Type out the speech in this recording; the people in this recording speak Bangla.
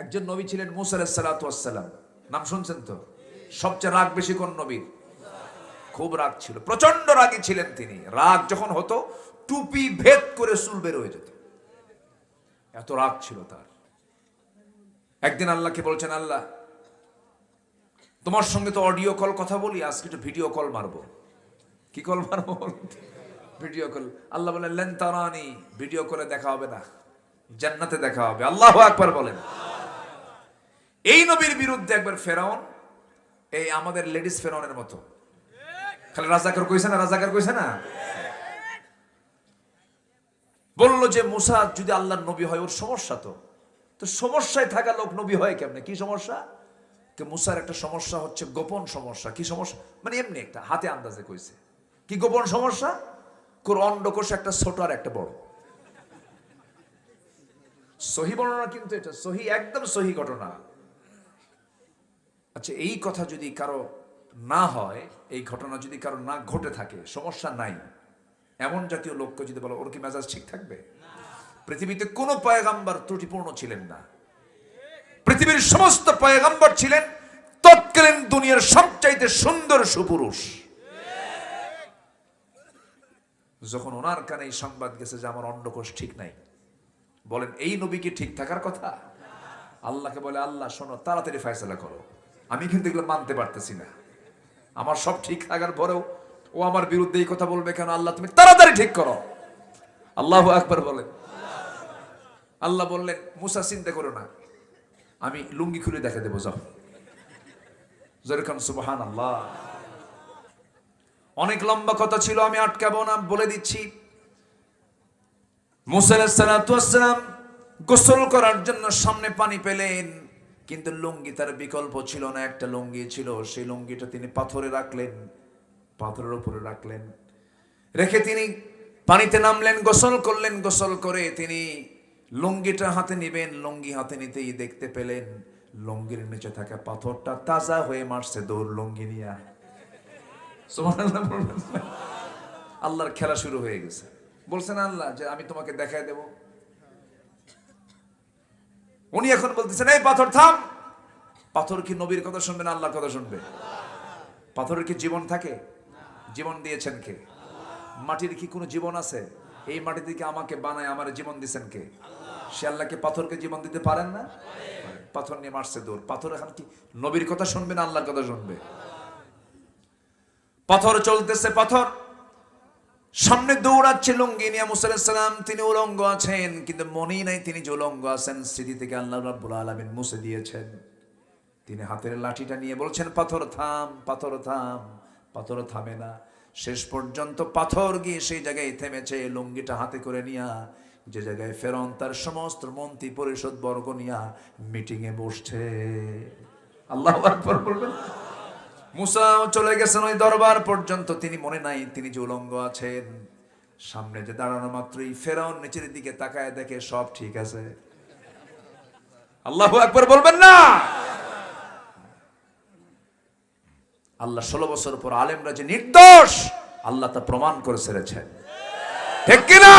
একজন নবী ছিলেন মুসা আলাইহিস সালাতু ওয়াস সালাম, নাম শুনছেন তো? সবচেয়ে রাগ বেশি কোন নবীর? খুব রাগ ছিল, প্রচন্ড রাগী ছিলেন তিনি। রাগ যখন হতো টুপি ভেদ করে চুল বের হয়ে যেত, এত রাগ ছিল তার। একদিন আল্লাহকে বলছেন, আল্লাহ তোমার সঙ্গে তো অডিও কল কথা বলি, আজকে একটু ভিডিও কল মারবো। কি কল মারবো? Video call. আল্লাহ বলেন, লেন তারানি, ভিডিও কলে দেখা হবে না, জান্নাতে দেখা হবে। আল্লাহু আকবার বলেন। এই নবীর বিরুদ্ধে একবার ফেরাউন, এই আমাদের লেডিস ফেরাউনের মতো, খালি রাজাকার কইছে না, রাজাকার কইছে না, বলল যে মুসা যদি আল্লাহর নবী হয় ওর সমস্যা তো সমস্যায় থাকা লোক নবী হয় কেমনে? কি সমস্যা? মুসার একটা সমস্যা হচ্ছে গোপন সমস্যা। কি সমস্যা? মানে এমনি একটা হাতে আন্দাজে কইছে। কি গোপন সমস্যা? কোর অন্ডকোষ একটা ছোট আর একটা বড়। সহি বর্ণনা, কিন্তু এটা সহি, একদম সহি ঘটনা। আচ্ছা, এই কথা যদি কারো না হয়, এই ঘটনা যদি কারো না ঘটে থাকে, সমস্যা নাই, এমন জাতীয় লোককে যদি বলো, ওর কি মেজাজ ঠিক থাকবে? পৃথিবীতে কোন পয়গাম্বর ত্রুটিপূর্ণ ছিলেন না। পৃথিবীর সমস্ত পয়গাম্বর ছিলেন তৎকালীন দুনিয়ার সবচাইতে সুন্দর সুপুরুষ। যখন ওনার কানে এই সংবাদ গেছে যে আমার অন্ডকোষ ঠিক নাই, বলেন এই নবী কি ঠিক থাকার কথা? আল্লাহকে বলে, আল্লাহ শোনো, তাড়াতাড়ি ফয়সালা করো, আমি কিন্তু এগুলো মানতে পারতেছি না। আমার সব ঠিক থাকার পরেও ও আমার বিরুদ্ধে এই কথা বলবে কেন? আল্লাহ তুমি তাড়াতাড়ি ঠিক করো। আল্লাহু আকবার বলেন। আল্লাহ বললেন, মুসা চিন্তা করো না, আমি লুঙ্গি খুলে দেখা দেবো, যাও। যেরকম সুবহানাল্লাহ। অনেক লম্বা কথা ছিল, আমি আটকাবো না, বলে দিচ্ছি। মুসা আলাইহিস সালাতু ওয়াস সালাম গোসল করার জন্য সামনে পানি পেলেন, কিন্তু লুঙ্গি তার বিকল্প ছিল না। একটা লুঙ্গি ছিল, সেই লুঙ্গিটা তিনি পাথরে রাখলেন, পাথরের উপরে রাখলেন, রেখে তিনি পানিতে নামলেন, গোসল করলেন। গোসল করে তিনি লুঙ্গিটা হাতে নিবেন, লুঙ্গি হাতে নিতেই দেখতে পেলেন লুঙ্গির নিচে থাকা পাথরটা তাজা হয়ে মারছে দৌড় লুঙ্গি নিয়ে। সুবহানাল্লাহ। আল্লাহর খেলা শুরু হয়ে গেছে। বলছেন আল্লাহ যে আমি তোমাকে দেখাই দেব। উনি এখন বলতেছেন, এই পাথর থাম। পাথর কি নবীর কথা শুনবে না আল্লাহর কথা শুনবে? পাথরের কি জীবন থাকে? জীবন দিয়েছেন কে? মাটির কি কোনো জীবন আছে? এই মাটি থেকে আমাকে বানায় আমার জীবন দিয়েছেন কে? সে আল্লাহকে পাথরকে জীবন দিতে পারেন না? পাথর নিয়ে মারছে দৌড়। পাথর এখন কি নবীর কথা শুনবে না আল্লাহর কথা শুনবে? পাথর চলতেছে, পাথর সামনে দৌড়াচ্ছে লুঙ্গি নিয়ে। মুসা আলাইহিস সালাম তিনি উলঙ্গ আছেন, কিন্তু মনেই নাই তিনি যে উলঙ্গ আছেন। স্মৃতি থেকে আল্লাহ রাব্বুল আলামিন মুছে দিয়েছেন। তিনি হাতের লাঠিটা নিয়ে বলছেন, পাথর থাম, পাথর থাম। পাথর থামে না। শেষ পর্যন্ত পাথর গিয়ে সেই জায়গায় থেমেছে। লুঙ্গিটা হাতে করে নিয়া যে জায়গায় ফেরাউন তার সমস্ত মন্ত্রী পরিষদ বর্গ নিয়া মিটিং এ বসছে। আল্লাহু আকবার বলবেন। মুসা চলে গেছেন ওই দরবার পর্যন্ত, তিনি মনে নাই তিনি যে উলঙ্গ আছেন। সামনে যে দাঁড়ানো মাত্রই ফেরাউন নিচের দিকে তাকায় দেখে সব ঠিক আছে। আল্লাহু আকবার বলবেন না? আল্লাহ 16 বছর পর আলেমরা যে নির্দোষ, আল্লাহ তা প্রমাণ করে ছেড়েছেন, ঠিক কিনা?